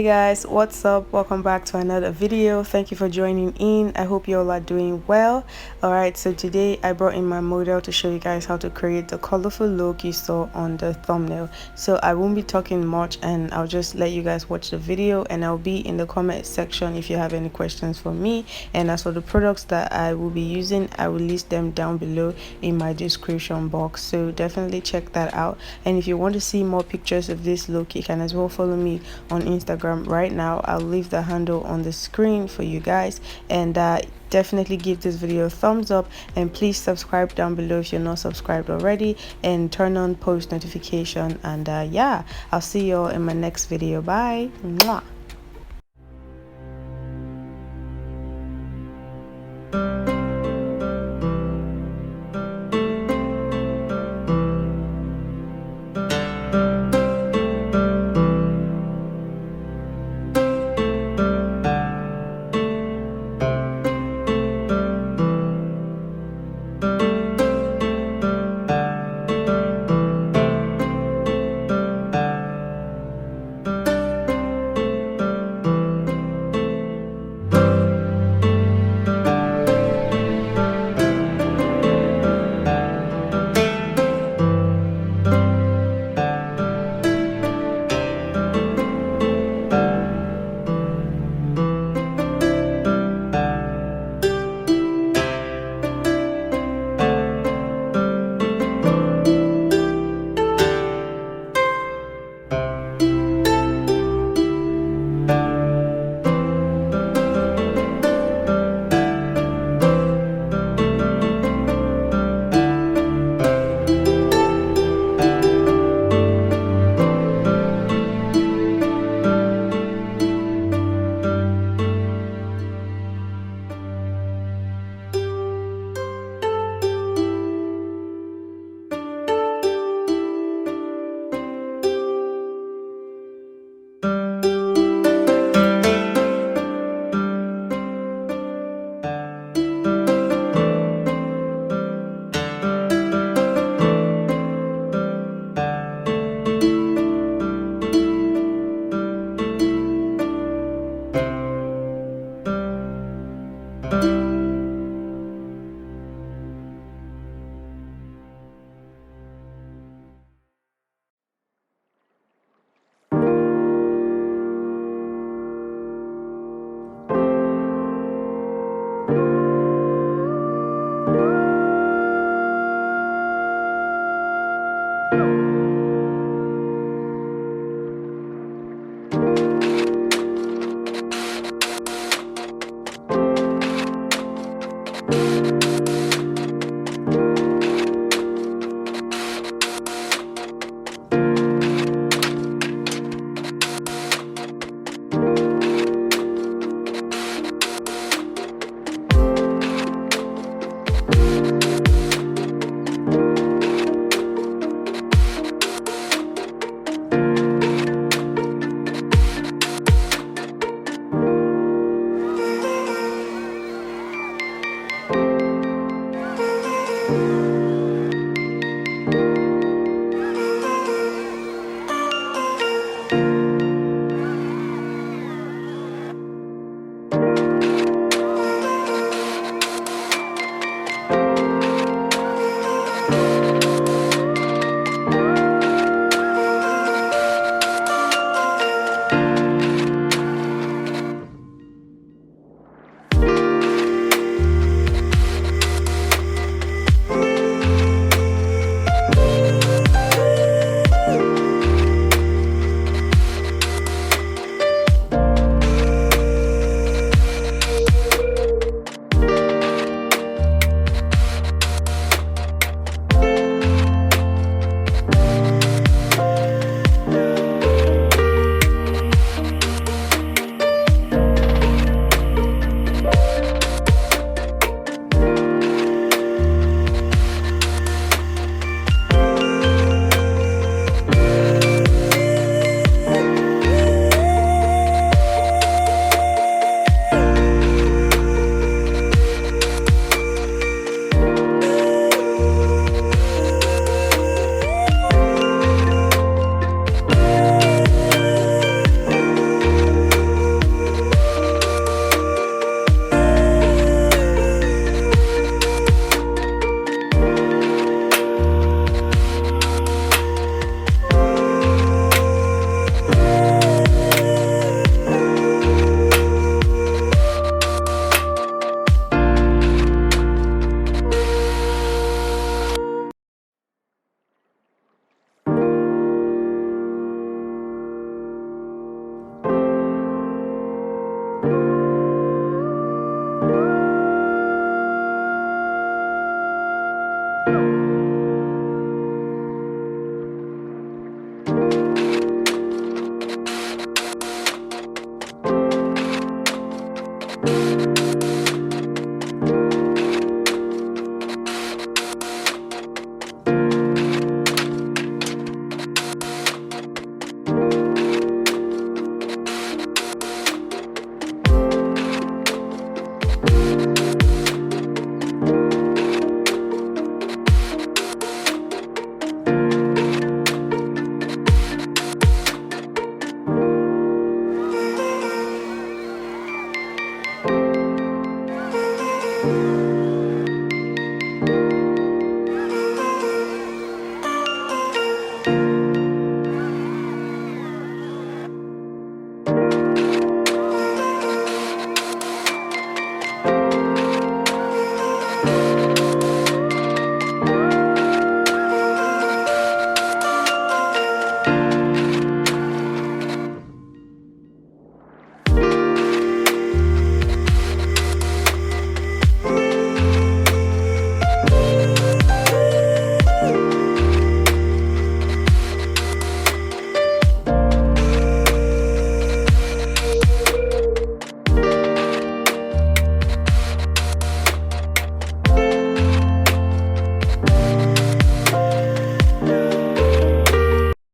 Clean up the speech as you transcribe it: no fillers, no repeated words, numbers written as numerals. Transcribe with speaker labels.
Speaker 1: Guys, what's up? Welcome back to another video. Thank you for joining in. I hope you all are doing well. Alright, so today I brought in my model to show you guys how to create the colorful look you saw on the thumbnail. So I won't be talking much and I'll just let you guys watch the video, and I'll be in the comment section if you have any questions for me. And as for the products that I will be using, I will list them down below in my description box, so definitely check that out. And if you want to see more pictures of this look, you can as well follow me on Instagram right now. I'll leave the handle on the screen for you guys, and definitely give this video a thumbs up, and please subscribe down below if you're not subscribed already, and turn on post notification. And yeah, I'll see you all in my next video. Bye. Mwah.